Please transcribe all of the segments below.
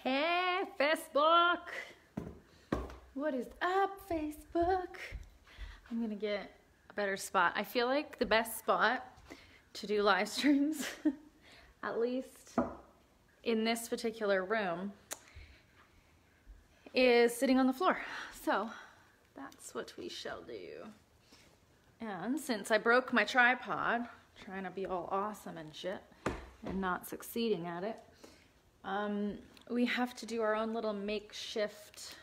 Hey, Facebook. What is up, Facebook? I'm gonna get a better spot. I feel like the best spot to do live streams, at least in this particular room, is sitting on the floor. So that's what we shall do. And since I broke my tripod, trying to be all awesome and shit, and not succeeding at it, we have to do our own little makeshift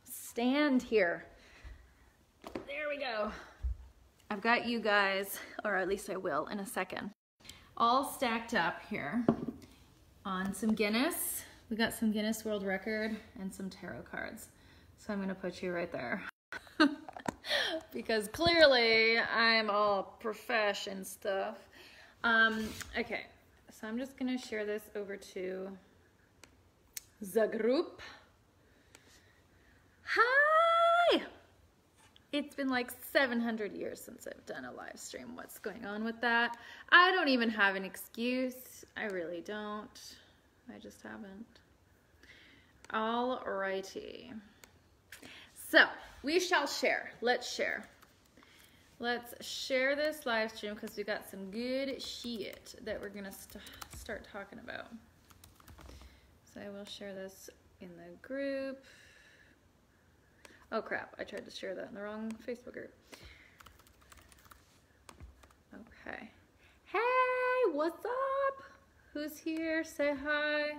stand here. There we go. I've got you guys, or at least I will in a second, all stacked up here on some Guinness. We got some Guinness World Record and some tarot cards. So I'm gonna put you right there. Because clearly I'm all profession stuff. Okay, so I'm just gonna share this over to the group. Hi! It's been like 700 years since I've done a live stream. What's going on with that? I don't even have an excuse. I really don't. I just haven't. Alrighty. So, we shall share. Let's share. Let's share this live stream because we got some good shit that we're gonna start talking about. So I will share this in the group. Oh crap, I tried to share that in the wrong Facebook group. Okay. Hey, what's up? Who's here? Say hi.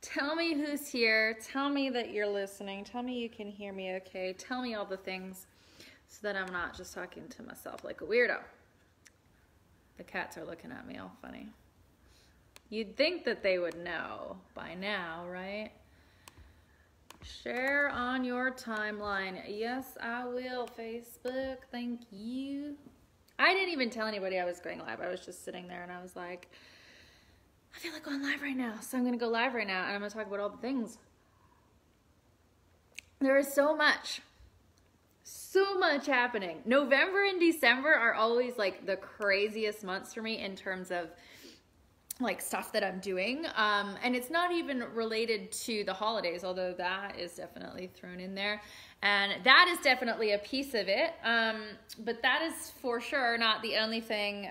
Tell me who's here. Tell me that you're listening. Tell me you can hear me okay. Tell me all the things so that I'm not just talking to myself like a weirdo. The cats are looking at me all funny. You'd think that they would know by now, right? Share on your timeline. Yes, I will, Facebook. Thank you. I didn't even tell anybody I was going live. I was just sitting there and I was like, I feel like going live right now. So I'm going to go live right now and I'm going to talk about all the things. There is so much happening. November and December are always like the craziest months for me in terms of like stuff that I'm doing. And it's not even related to the holidays, although that is definitely thrown in there. And that is definitely a piece of it. But that is for sure not the only thing,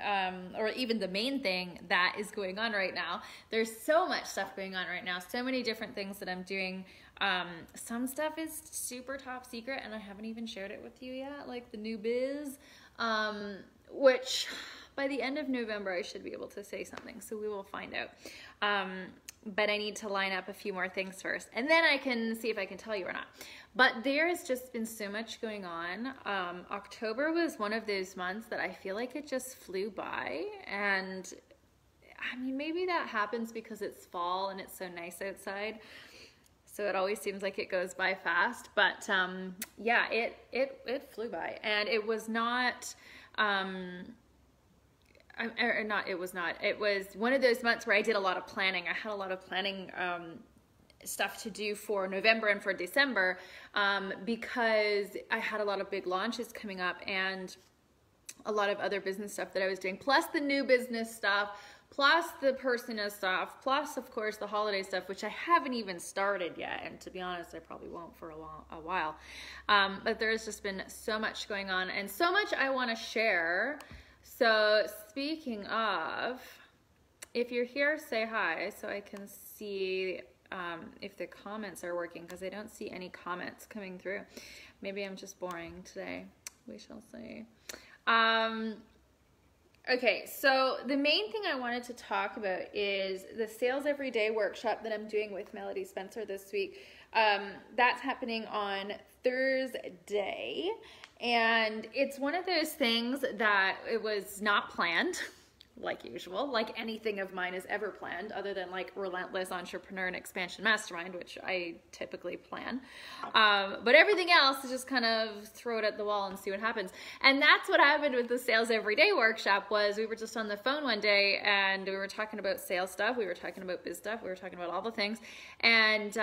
or even the main thing that is going on right now. There's so much stuff going on right now. So many different things that I'm doing. Some stuff is super top secret and I haven't even shared it with you yet, like the new biz, which by the end of November, I should be able to say something, so we will find out. But I need to line up a few more things first, and then I can see if I can tell you or not. But there has just been so much going on. October was one of those months that I feel like it just flew by, and I mean, maybe that happens because it's fall and it's so nice outside, so it always seems like it goes by fast. But yeah, it flew by, and it was not... It was one of those months where I did a lot of planning. I had a lot of planning stuff to do for November and for December because I had a lot of big launches coming up and a lot of other business stuff that I was doing, plus the new business stuff, plus the personal stuff, plus of course the holiday stuff, which I haven't even started yet. And to be honest, I probably won't for a while. But there's just been so much going on and so much I want to share. So speaking of, if you're here, say hi so I can see if the comments are working, because I don't see any comments coming through. Maybe I'm just boring today. We shall see. Okay, so the main thing I wanted to talk about is the Sales Every Day workshop that I'm doing with Melody Spencer this week. That's happening on Thursday. And it's one of those things that it was not planned, like usual, like anything of mine is ever planned, other than like Relentless Entrepreneur and Expansion Mastermind, which I typically plan. But everything else is just kind of throw it at the wall and see what happens. And that's what happened with the Sales Every Day workshop. Was we were just on the phone one day and we were talking about sales stuff, we were talking about biz stuff, we were talking about all the things, and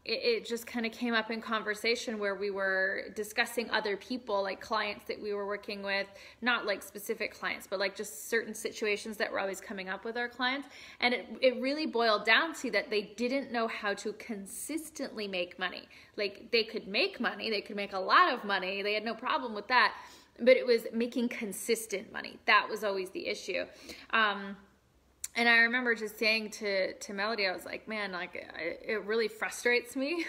it just kind of came up in conversation where we were discussing other people, like clients that we were working with, not like specific clients, but like just certain situations situations that were always coming up with our clients. And it really boiled down to that they didn't know how to consistently make money. Like, they could make money, they could make a lot of money, they had no problem with that, but it was making consistent money. That was always the issue. And I remember just saying to Melody, I was like, man, like, it really frustrates me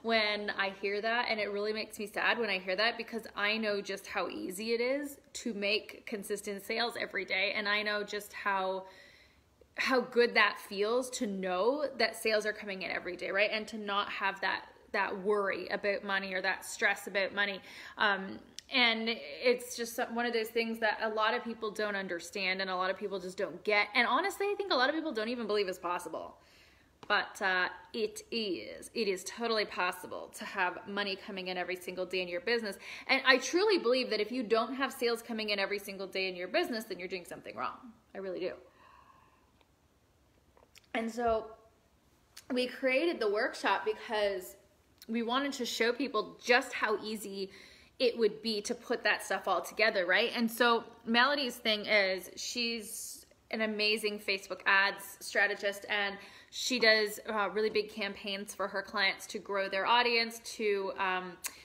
when I hear that. And it really makes me sad when I hear that, because I know just how easy it is to make consistent sales every day. And I know just how good that feels to know that sales are coming in every day, right? And to not have that worry about money or that stress about money. And it's just one of those things that a lot of people don't understand and a lot of people just don't get. And honestly, I think a lot of people don't even believe it's possible. But it is totally possible to have money coming in every single day in your business. And I truly believe that if you don't have sales coming in every single day in your business, then you're doing something wrong. I really do. And so we created the workshop because we wanted to show people just how easy it would be to put that stuff all together, right? And so Melody's thing is, she's an amazing Facebook ads strategist, and she does really big campaigns for her clients to grow their audience, to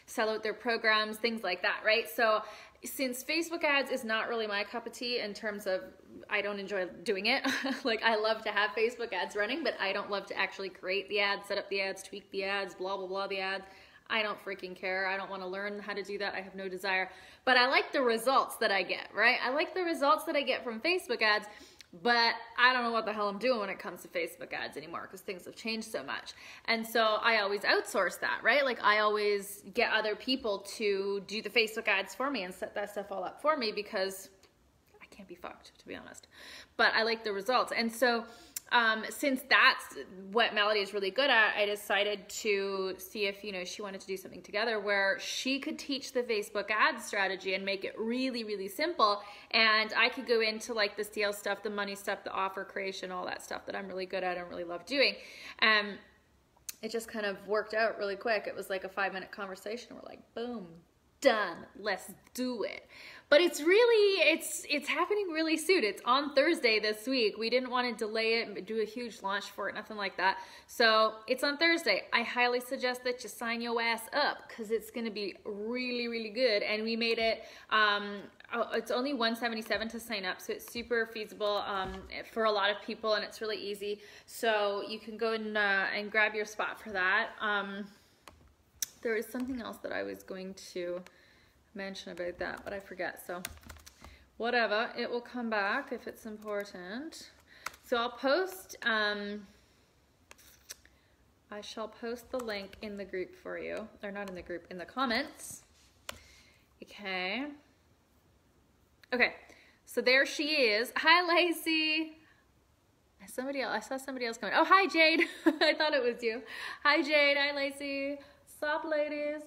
sell out their programs, things like that, right? So since Facebook ads is not really my cup of tea in terms of, I don't enjoy doing it. Like, I love to have Facebook ads running, but I don't love to actually create the ads, set up the ads, tweak the ads, blah, blah, blah, the ads. I don't freaking care. I don't want to learn how to do that. I have no desire. But I like the results that I get, right? I like the results that I get from Facebook ads, but I don't know what the hell I'm doing when it comes to Facebook ads anymore, because things have changed so much. And so I always outsource that, right? Like, I always get other people to do the Facebook ads for me and set that stuff all up for me, because I can't be fucked, to be honest. But I like the results. And so since that's what Melody is really good at, I decided to see if, she wanted to do something together where she could teach the Facebook ad strategy and make it really, really simple. And I could go into like the sales stuff, the money stuff, the offer creation, all that stuff that I'm really good at and really love doing. It just kind of worked out really quick. It was like a 5-minute conversation. We're like, boom, done. Let's do it. But it's happening really soon. It's on Thursday this week. We didn't want to delay it, do a huge launch for it, nothing like that. So it's on Thursday. I highly suggest that you sign your ass up, because it's going to be really, really good. And we made it, it's only $177 to sign up. So it's super feasible for a lot of people, and it's really easy. So you can go and grab your spot for that. There was something else that I was going to mention about that, but I forget, so whatever, it will come back if it's important. So I'll post, I shall post the link in the group for you, or not in the group, in the comments. Okay, so there she is. Hi, Lacey. Somebody else, I saw somebody else coming. Oh, hi, Jade. I thought it was you. Hi, Jade. Hi, Lacey. Sup, ladies.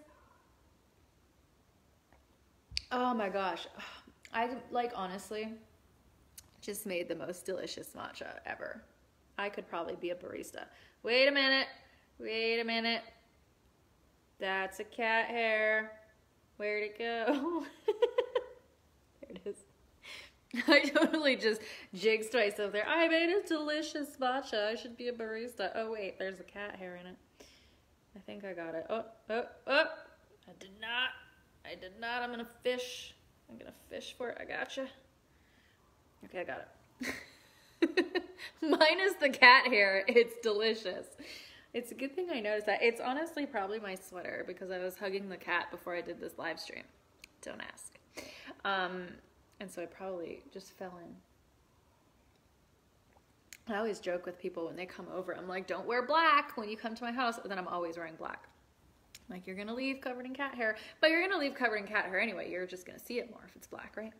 Oh my gosh, I honestly just made the most delicious matcha ever. I could probably be a barista. Wait a minute. That's a cat hair. Where'd it go? There it is. I totally just jigsed myself there. I made a delicious matcha. I should be a barista. Oh wait, there's a cat hair in it. I think I got it. Oh. I did not. I'm gonna fish for it. I gotcha. Okay, I got it. Minus the cat hair, it's delicious. It's a good thing I noticed that. It's honestly probably my sweater, because I was hugging the cat before I did this live stream. Don't ask. And so I probably just fell in. I always joke with people when they come over. I'm like, don't wear black when you come to my house. And then I'm always wearing black. Like, you're going to leave covered in cat hair. But you're going to leave covered in cat hair anyway. You're just going to see it more if it's black, right?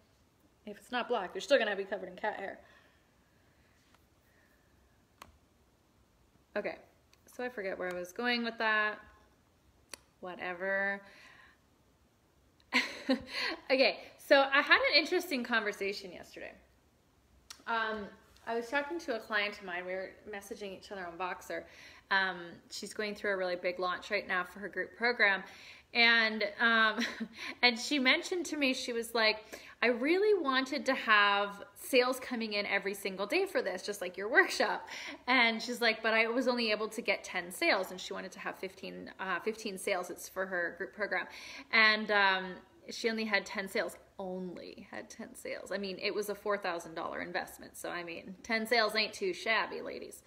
If it's not black, you're still going to be covered in cat hair. Okay. So I forget where I was going with that. Whatever. Okay. So I had an interesting conversation yesterday. I was talking to a client of mine. We were messaging each other on Voxer. She's going through a really big launch right now for her group program. And and she mentioned to me, she was like, I really wanted to have sales coming in every single day for this, just like your workshop. And she's like, but I was only able to get 10 sales, and she wanted to have 15 sales. It's for her group program. And she only had 10 sales. Only had 10 sales. I mean, it was a $4,000 investment. So, I mean, 10 sales ain't too shabby, ladies.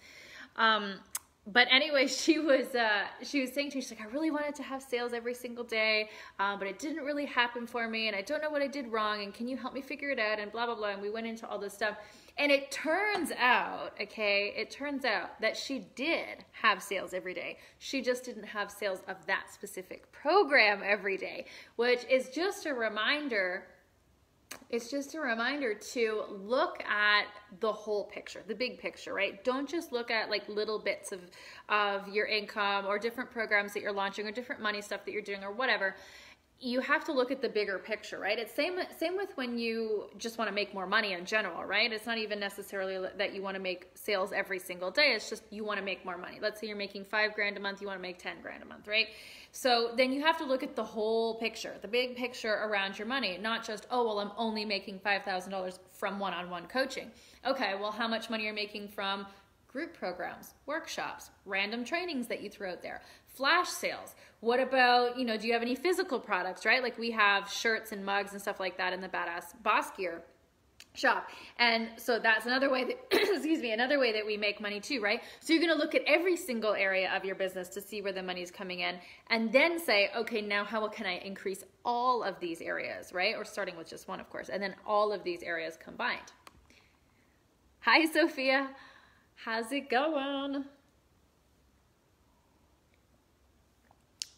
But anyway, she was saying to me, she's like, I really wanted to have sales every single day, but it didn't really happen for me, and I don't know what I did wrong, and can you help me figure it out, and blah, blah, blah. And we went into all this stuff. And it turns out, that she did have sales every day. She just didn't have sales of that specific program every day, which is just a reminder. It's just a reminder to look at the whole picture, the big picture, right? Don't just look at like little bits of your income or different programs that you're launching or different money stuff that you're doing or whatever. You have to look at the bigger picture, right? It's same with when you just want to make more money in general, right? It's not even necessarily that you want to make sales every single day. It's just you want to make more money. Let's say you're making $5,000 a month, you want to make 10 grand a month, right? So then you have to look at the whole picture, the big picture around your money, not just, oh, well, I'm only making $5,000 from one-on-one coaching. Okay, well, how much money are you making from group programs, workshops, random trainings that you throw out there, flash sales? What about, do you have any physical products, right? Like we have shirts and mugs and stuff like that in the Badass Boss Gear shop. And so that's another way that, another way that we make money too, right? So you're going to look at every single area of your business to see where the money's coming in and then say, okay, now how can I increase all of these areas, right? Or starting with just one, of course, and then all of these areas combined. Hi, Sophia. How's it going?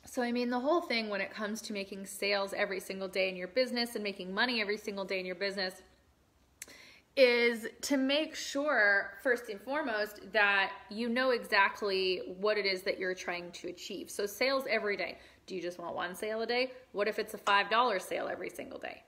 So, I mean, the whole thing when it comes to making sales every single day in your business and making money every single day in your business is to make sure, first and foremost, that you know exactly what it is that you're trying to achieve. So sales every day. Do you just want one sale a day? What if it's a $5 sale every single day?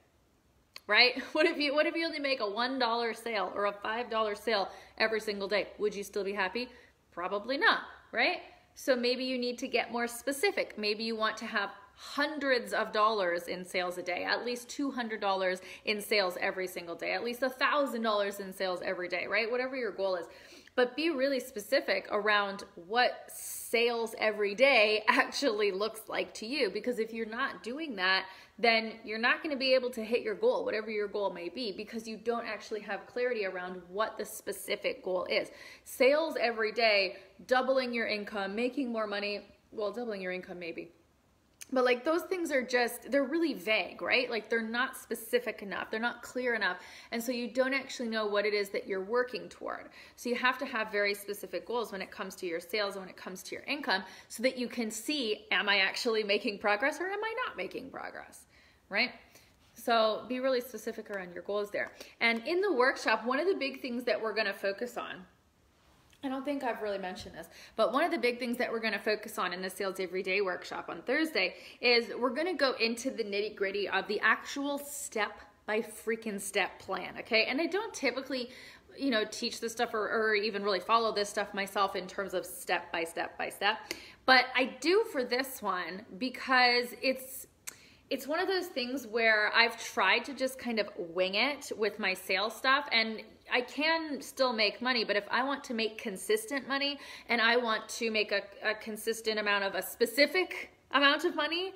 Right? What if you only make a $1 sale or a $5 sale every single day? Would you still be happy? Probably not, right? So maybe you need to get more specific. Maybe you want to have hundreds of dollars in sales a day, at least $200 in sales every single day, at least $1,000 in sales every day, right? Whatever your goal is. But be really specific around what sales every day actually looks like to you. Because if you're not doing that, then you're not going to be able to hit your goal, whatever your goal may be, because you don't actually have clarity around what the specific goal is. Sales every day, doubling your income, making more money, well, doubling your income maybe. But like those things are just, they're really vague, right? Like they're not specific enough. They're not clear enough. And so you don't actually know what it is that you're working toward. So you have to have very specific goals when it comes to your sales and when it comes to your income so that you can see, am I actually making progress or am I not making progress, right? So be really specific around your goals there. And in the workshop, one of the big things that we're going to focus on, I don't think I've really mentioned this, but one of the big things that we're going to focus on in the Sales Everyday workshop on Thursday is we're going to go into the nitty gritty of the actual step by freaking step plan. Okay. And I don't typically, teach this stuff or even really follow this stuff myself in terms of step by step by step, but I do for this one because it's one of those things where I've tried to just kind of wing it with my sales stuff, and I can still make money, but if I want to make consistent money and I want to make a consistent amount of a specific amount of money,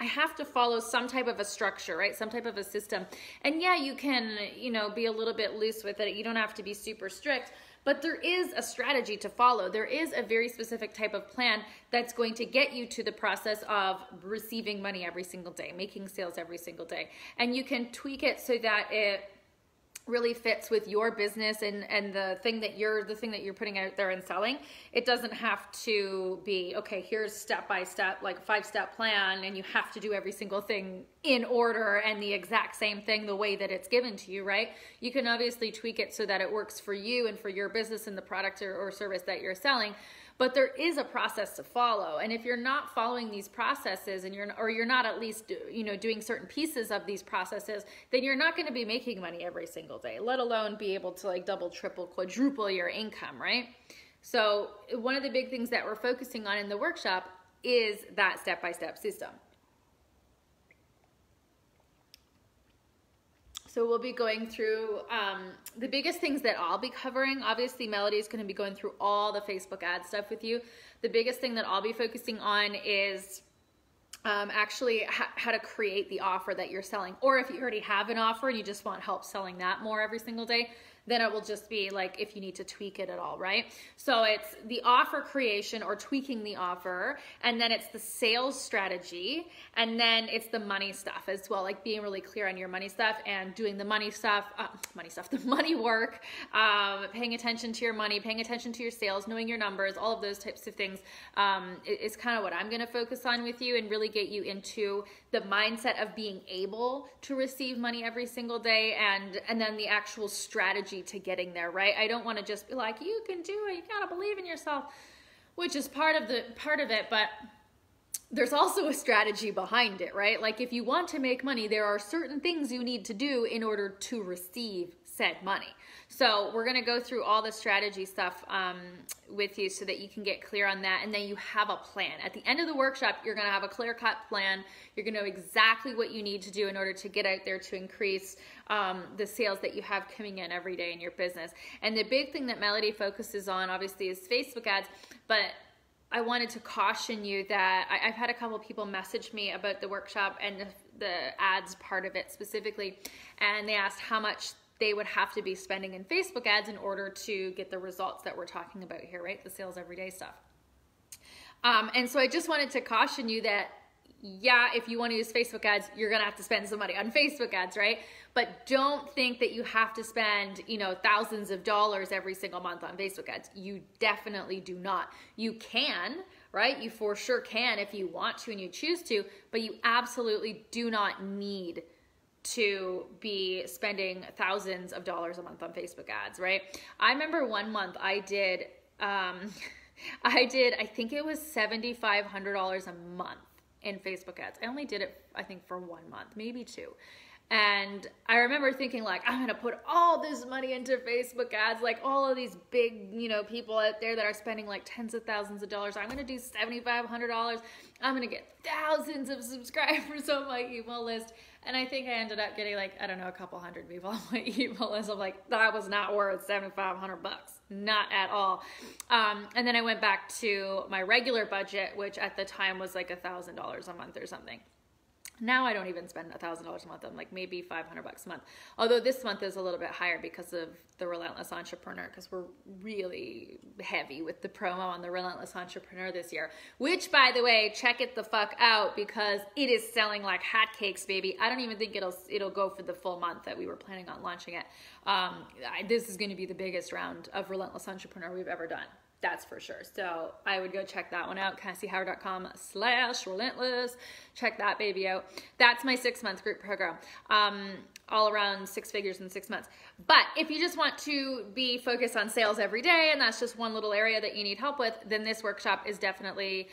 I have to follow some type of a structure, right? Some type of a system. And yeah, you can, be a little bit loose with it. You don't have to be super strict, but there is a strategy to follow. There is a very specific type of plan that's going to get you to the process of receiving money every single day, making sales every single day. And you can tweak it so that it really fits with your business and the thing that you're putting out there and selling. It doesn't have to be, okay, here's step by step, like 5-step plan, and you have to do every single thing in order and the exact same thing the way that it's given to you, right? You can obviously tweak it so that it works for you and for your business and the product or service that you're selling. But there is a process to follow. And if you're not following these processes and you're not at least, doing certain pieces of these processes, then you're not going to be making money every single day, let alone be able to like double, triple, quadruple your income, right? So one of the big things that we're focusing on in the workshop is that step-by-step system. So we'll be going through the biggest things that I'll be covering. Obviously, Melody is going to be going through all the Facebook ad stuff with you. The biggest thing that I'll be focusing on is actually how to create the offer that you're selling. Or if you already have an offer and you just want help selling that more every single day, then it will just be like if you need to tweak it at all, right? So it's the offer creation or tweaking the offer, and then it's the sales strategy, and then it's the money stuff as well, like being really clear on your money stuff and doing the money stuff, the money work, paying attention to your money, paying attention to your sales, knowing your numbers, all of those types of things is kind of what I'm gonna focus on with you and really get you into the mindset of being able to receive money every single day, and then the actual strategy to getting there, right? I don't want to just be like, you can do it, you gotta believe in yourself, which is part of it, but there's also a strategy behind it, right? Like if you want to make money, there are certain things you need to do in order to receive said money. So we're going to go through all the strategy stuff with you so that you can get clear on that, and then you have a plan. At the end of the workshop, you're going to have a clear-cut plan. You're going to know exactly what you need to do in order to get out there to increase the sales that you have coming in every day in your business. And the big thing that Melody focuses on, obviously, is Facebook ads, but I wanted to caution you that I've had a couple people message me about the workshop and the ads part of it specifically, and they asked how much they would have to be spending in Facebook ads in order to get the results that we're talking about here, right? The sales everyday stuff. And so I just wanted to caution you that, yeah, if you want to use Facebook ads, you're going to have to spend some money on Facebook ads, right? But don't think that you have to spend, thousands of dollars every single month on Facebook ads. You definitely do not. You can, right? You for sure can if you want to and you choose to, but you absolutely do not need to be spending thousands of dollars a month on Facebook ads, right? I remember one month I did, I think it was $7,500 a month in Facebook ads. I only did it, I think, for 1 month, maybe 2. And I remember thinking like, I'm gonna put all this money into Facebook ads, like all of these big, people out there that are spending like tens of thousands of dollars. I'm gonna do $7,500. I'm gonna get thousands of subscribers on my email list. And I think I ended up getting like, I don't know, a couple hundred people on my email list. I'm like, that was not worth $7,500. Not at all. And then I went back to my regular budget, which at the time was like $1,000 a month or something. Now I don't even spend $1,000 a month. I'm like maybe $500 a month. Although this month is a little bit higher because of the Relentless Entrepreneur, because we're really heavy with the promo on the Relentless Entrepreneur this year, which, by the way, check it the fuck out because it is selling like hotcakes, baby. I don't even think it'll go for the full month that we were planning on launching it. This is going to be the biggest round of Relentless Entrepreneur we've ever done. That's for sure. So I would go check that one out, CassieHoward.com/relentless. Check that baby out. That's my 6-month group program. All around 6 figures in 6 months. But if you just want to be focused on sales every day and that's just one little area that you need help with, then this workshop is definitely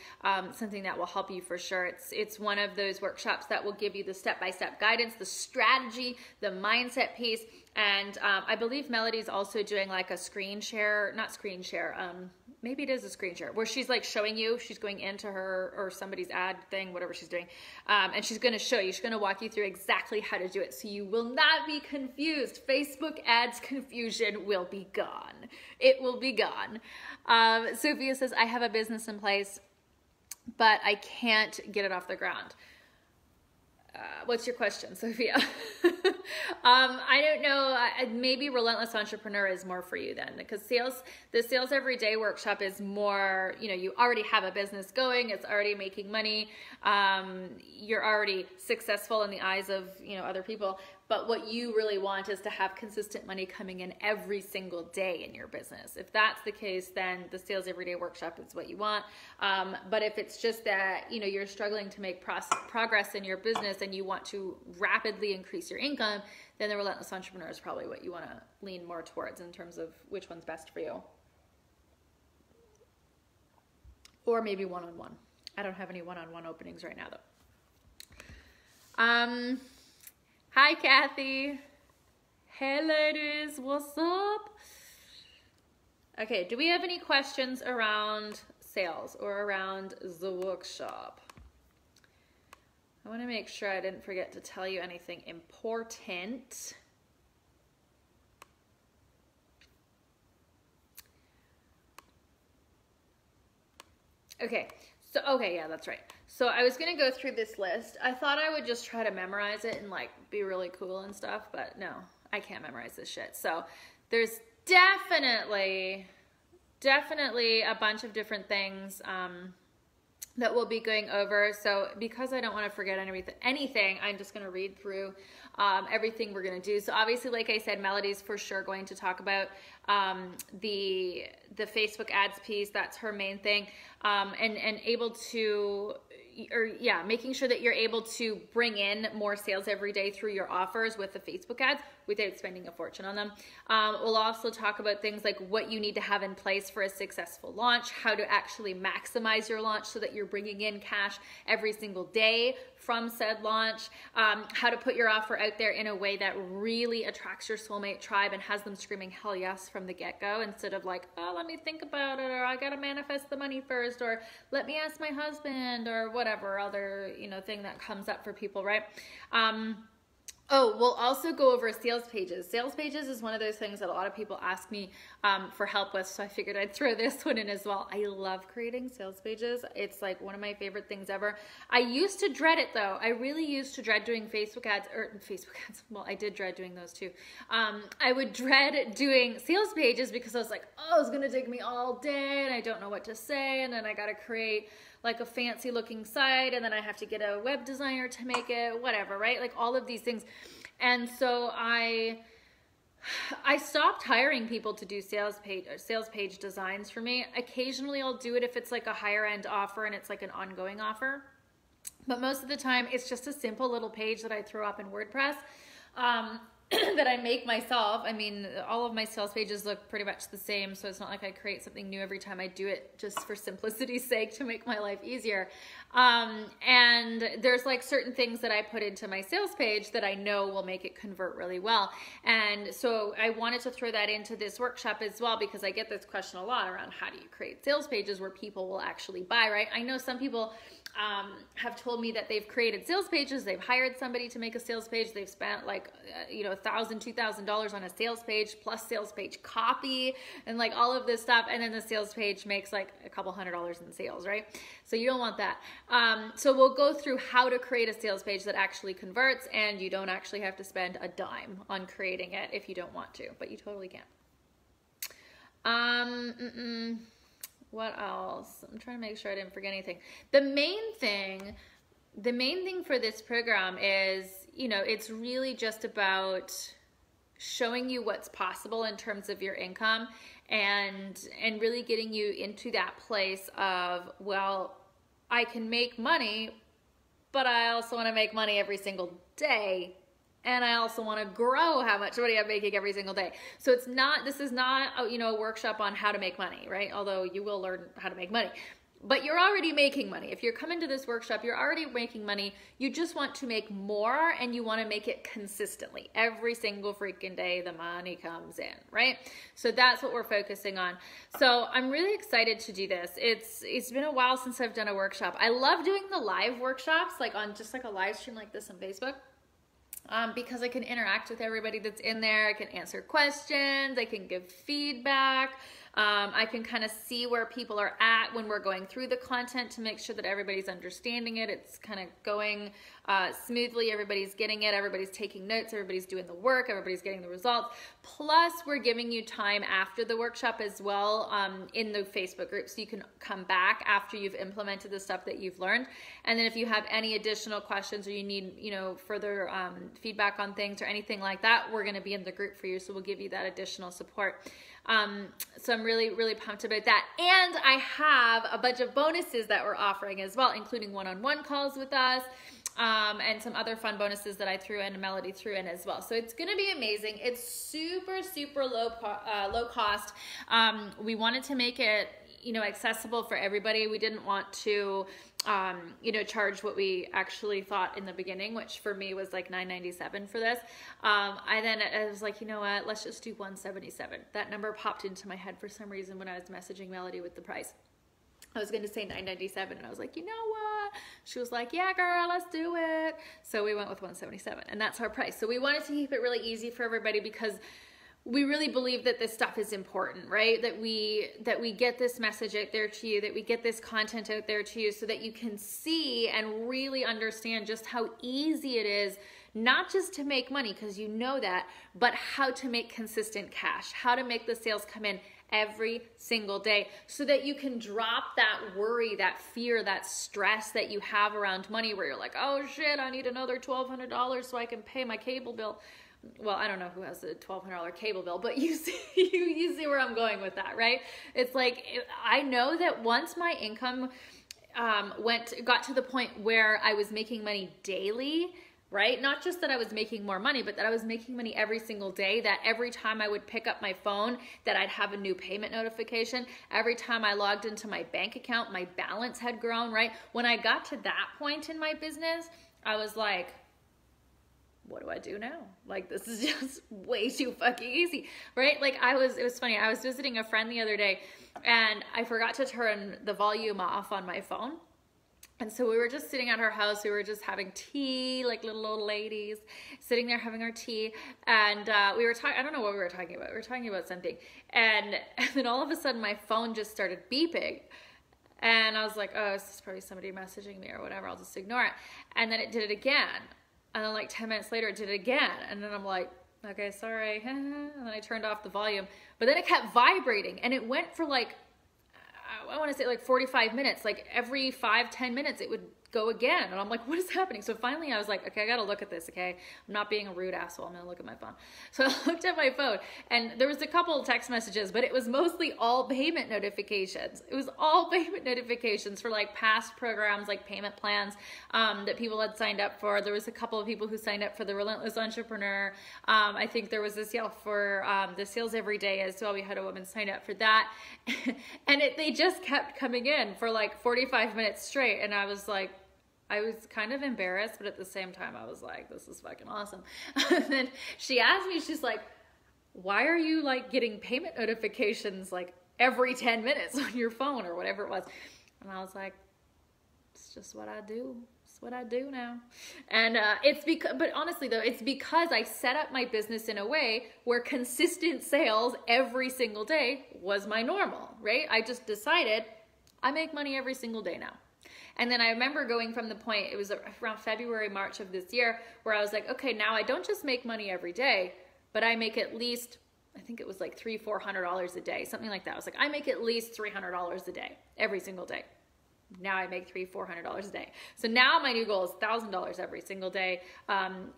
something that will help you for sure. It's one of those workshops that will give you the step-by-step guidance, the strategy, the mindset piece. And I believe Melody's also doing like a screen share, not screen share, maybe it is a screen share, where she's like showing you, she's going into her or somebody's ad thing, whatever she's doing, and she's going to show you, she's going to walk you through exactly how to do it so you will not be confused. Facebook ads confusion will be gone. It will be gone. Sophia says, I have a business in place, but I can't get it off the ground. What's your question, Sophia? I don't know. Maybe Relentless Entrepreneur is more for you then, because the Sales Everyday workshop is more, you already have a business going. It's already making money. You're already successful in the eyes of, other people. But what you really want is to have consistent money coming in every single day in your business. If that's the case, then the Sales Everyday workshop is what you want. But if it's just that, you're struggling to make progress in your business and you want to rapidly increase your income, then the Relentless Entrepreneur is probably what you want to lean more towards in terms of which one's best for you. Or maybe one-on-one. I don't have any one-on-one openings right now though. Hi, Kathy. Hey, ladies. What's up? Okay, do we have any questions around sales or around the workshop? I want to make sure I didn't forget to tell you anything important. Okay. So, okay, yeah, that's right. So I was going to go through this list. I thought I would just try to memorize it and like be really cool and stuff, but no, I can't memorize this shit. So there's definitely a bunch of different things that we'll be going over. So because I don't want to forget anything, I'm just going to read through everything we're going to do. So obviously, like I said, Melody's for sure going to talk about the Facebook ads piece. That's her main thing. And able to, making sure that you're able to bring in more sales every day through your offers with the Facebook ads without spending a fortune on them. We'll also talk about things like what you need to have in place for a successful launch, how to actually maximize your launch so that you're bringing in cash every single day from said launch, how to put your offer out there in a way that really attracts your soulmate tribe and has them screaming hell yes from the get-go, instead of like, oh, let me think about it, or I gotta manifest the money first, or let me ask my husband, or whatever other thing that comes up for people, right? Oh, we'll also go over sales pages. Sales pages is one of those things that a lot of people ask me for help with, so I figured I'd throw this one in as well. I love creating sales pages. It's like one of my favorite things ever. I used to dread it though. I really used to dread doing Facebook ads. Well, I did dread doing those too. I would dread doing sales pages because I was like, oh, it's gonna take me all day and I don't know what to say, and then I gotta create like a fancy looking site, and then I have to get a web designer to make it, whatever, right? Like all of these things. And so I stopped hiring people to do sales page designs for me. Occasionally I'll do it if it's like a higher end offer and it's like an ongoing offer. But most of the time it's just a simple little page that I throw up in WordPress. That I make myself. I mean, all of my sales pages look pretty much the same, so it's not like I create something new every time I do it, just for simplicity's sake, to make my life easier. And there's like certain things that I put into my sales page that I know will make it convert really well. And so I wanted to throw that into this workshop as well, because I get this question a lot around how do you create sales pages where people will actually buy, right? I know some people have told me that they've created sales pages, they've hired somebody to make a sales page, they've spent like, $1,000, $2,000 on a sales page plus sales page copy and like all of this stuff, and then the sales page makes like a couple $100s in sales, right? So you don't want that. So we'll go through how to create a sales page that actually converts, and you don't actually have to spend a dime on creating it if you don't want to, but you totally can. What else? I'm trying to make sure I didn't forget anything. The main thing for this program is, it's really just about showing you what's possible in terms of your income, and really getting you into that place of, well, I can make money, but I also want to make money every single day. And I also want to grow how much money I'm making every single day. So this is not, a workshop on how to make money, right? Although you will learn how to make money. But you're already making money. If you're coming to this workshop, you're already making money. You just want to make more, and you want to make it consistently. Every single freaking day, the money comes in, right? So that's what we're focusing on. So I'm really excited to do this. It's been a while since I've done a workshop. I love doing the live workshops, like on just like a live stream like this on Facebook. Because I can interact with everybody that's in there. I can answer questions. I can give feedback. I can kind of see where people are at when we're going through the content to make sure that everybody's understanding it. It's kind of going smoothly. Everybody's getting it. Everybody's taking notes. Everybody's doing the work. Everybody's getting the results. Plus, we're giving you time after the workshop as well in the Facebook group, so you can come back after you've implemented the stuff that you've learned. And then if you have any additional questions, or you need, further feedback on things or anything like that, we're going to be in the group for you. So we'll give you that additional support. So I'm really, really pumped about that. And I have a bunch of bonuses that we're offering as well, including one-on-one calls with us, and some other fun bonuses that I threw in, Melody threw in as well. So it's going to be amazing. It's super, super low cost. We wanted to make it, accessible for everybody. We didn't want to, charge what we actually thought in the beginning, which for me was like $9.97 for this. I was like, you know what, let's just do $177. That number popped into my head for some reason when I was messaging Melody with the price. I was going to say $9.97, and I was like, you know what? She was like, yeah, girl, let's do it. So we went with $177, and that's our price. So we wanted to keep it really easy for everybody, because we really believe that this stuff is important, right? That we get this message out there to you, that we get this content out there to you so that you can see and really understand just how easy it is, not just to make money, because you know that, but how to make consistent cash, how to make the sales come in every single day so that you can drop that worry, that fear, that stress that you have around money where you're like, oh shit, I need another $1,200 so I can pay my cable bill. Well, I don't know who has a $1,200 cable bill, but you see, you see where I'm going with that, right? It's like, I know that once my income got to the point where I was making money daily, right? Not just that I was making more money, but that I was making money every single day, that every time I would pick up my phone, that I'd have a new payment notification. Every time I logged into my bank account, my balance had grown, right? When I got to that point in my business, I was like, what do I do now? Like, this is just way too fucking easy, right? Like it was funny. I was visiting a friend the other day and I forgot to turn the volume off on my phone. And so we were just sitting at her house. We were just having tea, like little old ladies, sitting there having our tea. And we were talking, I don't know what we were talking about. We were talking about something. And then all of a sudden my phone just started beeping. And I was like, oh, this is probably somebody messaging me or whatever. I'll just ignore it. And then it did it again. And then like 10 minutes later, it did it again. And then I'm like, okay, sorry. And then I turned off the volume. But then it kept vibrating. And it went for like, I want to say like 45 minutes, like every 5-10 minutes it would go again. And I'm like, what is happening? So finally I was like, okay, I got to look at this. Okay. I'm not being a rude asshole. I'm going to look at my phone. So I looked at my phone and there was a couple of text messages, but it was mostly all payment notifications. It was all payment notifications for like past programs, like payment plans that people had signed up for. There was a couple of people who signed up for the Relentless Entrepreneur. I think there was a sale for the Sales Every Day as well. We had a woman sign up for that. And they just kept coming in for like 45 minutes straight. And I was like, I was kind of embarrassed, but at the same time, I was like, this is fucking awesome. And then she asked me, she's like, why are you like getting payment notifications like every 10 minutes on your phone or whatever it was? And I was like, it's just what I do. It's what I do now. And it's because, but honestly though, it's because I set up my business in a way where consistent sales every single day was my normal, right? I just decided I make money every single day now. And then I remember going from the point, it was around February, March of this year, where I was like, okay, now I don't just make money every day, but I make at least, I think it was like $300-400 a day, something like that. I was like, I make at least $300 a day, every single day. Now I make $300-400 a day. So now my new goal is $1,000 every single day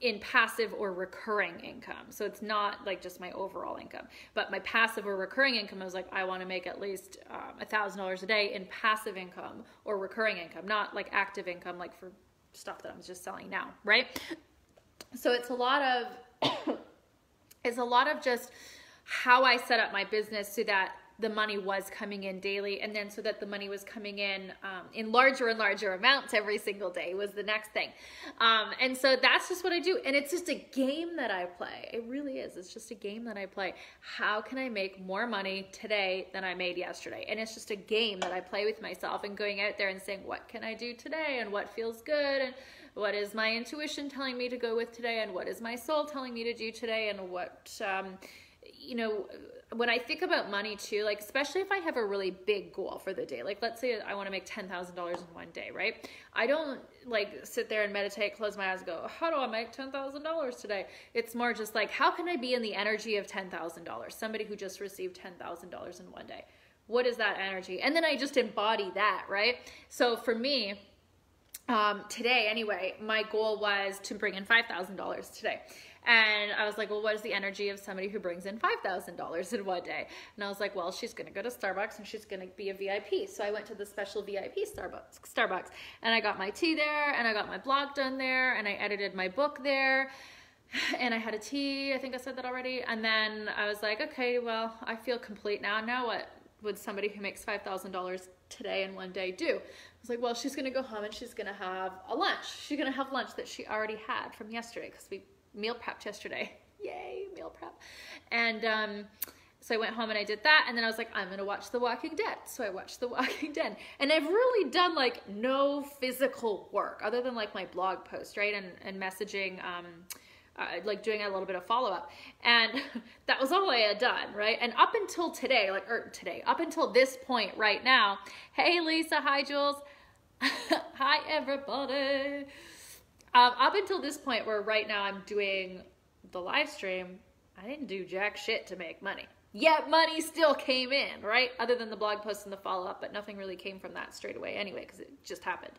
in passive or recurring income. So it's not like just my overall income, but my passive or recurring income, I was like, I want to make at least $1,000 a day in passive income or recurring income, not like active income, like for stuff that I'm just selling now, right? So it's a lot of just how I set up my business so that the money was coming in daily, and then so that the money was coming in larger and larger amounts every single day was the next thing. And so that's just what I do. And it's just a game that I play. It really is. It's just a game that I play. How can I make more money today than I made yesterday? And it's just a game that I play with myself and going out there and saying, what can I do today? And what feels good? And what is my intuition telling me to go with today? And what is my soul telling me to do today? And what, you know, when I think about money too, like, especially if I have a really big goal for the day, like let's say I want to make $10,000 in one day, right? I don't like sit there and meditate, close my eyes and go, how do I make $10,000 today? It's more just like, how can I be in the energy of $10,000? Somebody who just received $10,000 in one day. What is that energy? And then I just embody that, right? So for me, today anyway, my goal was to bring in $5,000 today. And I was like, well, what is the energy of somebody who brings in $5,000 in one day? And I was like, well, she's going to go to Starbucks and she's going to be a VIP. So I went to the special VIP Starbucks, and I got my tea there, and I got my blog done there, and I edited my book there, and I had a tea. I think I said that already. And then I was like, okay, well, I feel complete now. Now what would somebody who makes $5,000 today in one day do? I was like, well, she's going to go home and she's going to have a lunch. She's going to have lunch that she already had from yesterday because we meal prepped yesterday. Yay, meal prep. And so I went home and I did that, and then I was like, I'm gonna watch The Walking Dead. So I watched The Walking Dead, and I've really done like no physical work other than like my blog post, right? And messaging like doing a little bit of follow-up, and that was all I had done, right? And up until today, up until this point right now, hey Lisa, hi Jules, hi everybody. Up until this point where right now I'm doing the live stream, I didn't do jack shit to make money. Yet money still came in, right? Other than the blog post and the follow-up, but nothing really came from that straight away anyway, because it just happened.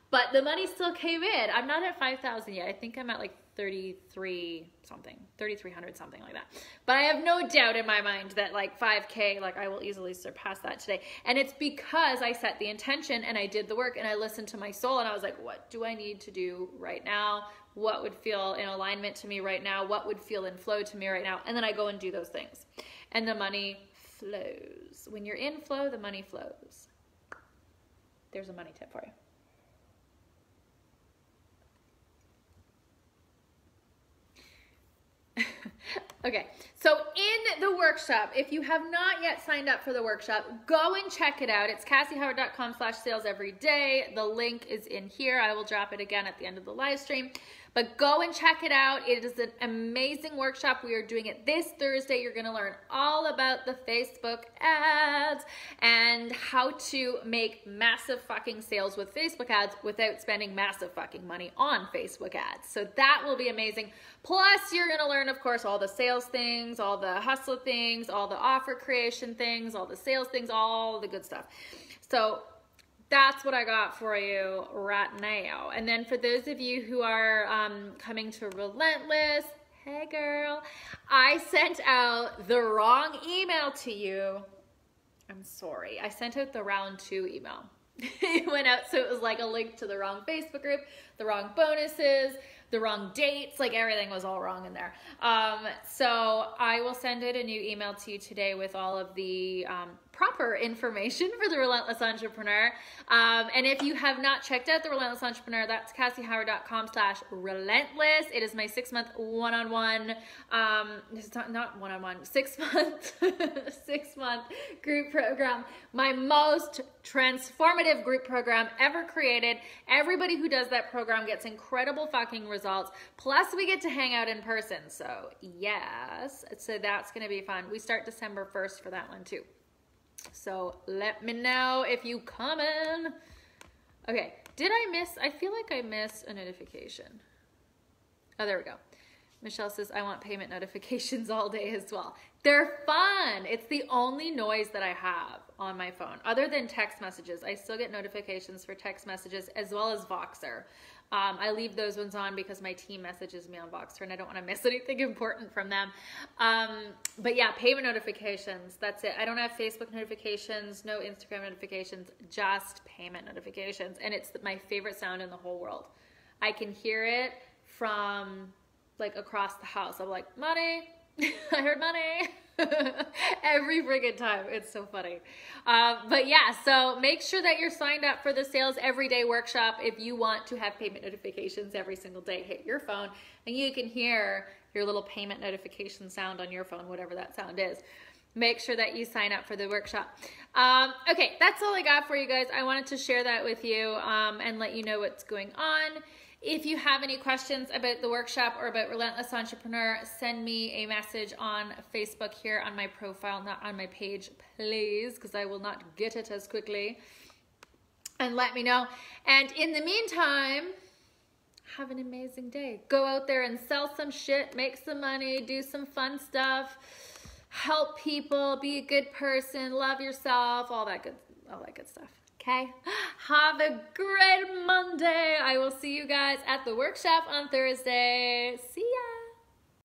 But the money still came in. I'm not at 5,000 yet. I think I'm at like 33 something, 3,300 something like that. But I have no doubt in my mind that like 5K, like I will easily surpass that today. And it's because I set the intention and I did the work and I listened to my soul and I was like, what do I need to do right now? What would feel in alignment to me right now? What would feel in flow to me right now? And then I go and do those things. And the money flows. When you're in flow, the money flows. There's a money tip for you. Okay, so in the workshop, if you have not yet signed up for the workshop, go and check it out. It's cassiehoward.com/sales every day. The link is in here. I will drop it again at the end of the live stream. But go and check it out. It is an amazing workshop. We are doing it this Thursday. You're going to learn all about the Facebook ads and how to make massive fucking sales with Facebook ads without spending massive fucking money on Facebook ads. So that will be amazing. Plus, you're going to learn, of course, all the sales things, all the hustle things, all the offer creation things, all the sales things, all the good stuff. So that's what I got for you right now. And then for those of you who are coming to Relentless, hey girl, I sent out the wrong email to you. I'm sorry. I sent out the round 2 email. It went out, so it was like a link to the wrong Facebook group, the wrong bonuses, the wrong dates, like everything was all wrong in there. So I will send out a new email to you today with all of the proper information for the Relentless Entrepreneur. And if you have not checked out the Relentless Entrepreneur, that's cassiehoward.com/relentless. It is my 6-month one-on-one, it's not one-on-one, 6-month, 6-month group program. My most transformative group program ever created. Everybody who does that program gets incredible fucking results. Plus we get to hang out in person. So yes, so that's going to be fun. We start December 1st for that one too. So let me know if you come in. Okay, I feel like I missed a notification. Oh, there we go. Michelle says, I want payment notifications all day as well. They're fun. It's the only noise that I have on my phone. Other than text messages, I still get notifications for text messages as well as Voxer. I leave those ones on because my team messages me on Voxer and I don't want to miss anything important from them. But yeah, payment notifications, that's it. I don't have Facebook notifications, no Instagram notifications, just payment notifications. And it's my favorite sound in the whole world. I can hear it from like across the house. I'm like, money, I heard money. Every friggin' time. It's so funny. But yeah, so make sure that you're signed up for the Sales Everyday Workshop if you want to have payment notifications every single day hit your phone and you can hear your little payment notification sound on your phone, whatever that sound is. Make sure that you sign up for the workshop. Okay, that's all I got for you guys. I wanted to share that with you and let you know what's going on. If you have any questions about the workshop or about Relentless Entrepreneur, send me a message on Facebook here on my profile, not on my page, please, because I will not get it as quickly. And let me know. And in the meantime, have an amazing day. Go out there and sell some shit, make some money, do some fun stuff, help people, be a good person, love yourself, all that good stuff. Okay, have a great Monday. I will see you guys at the workshop on Thursday. See ya.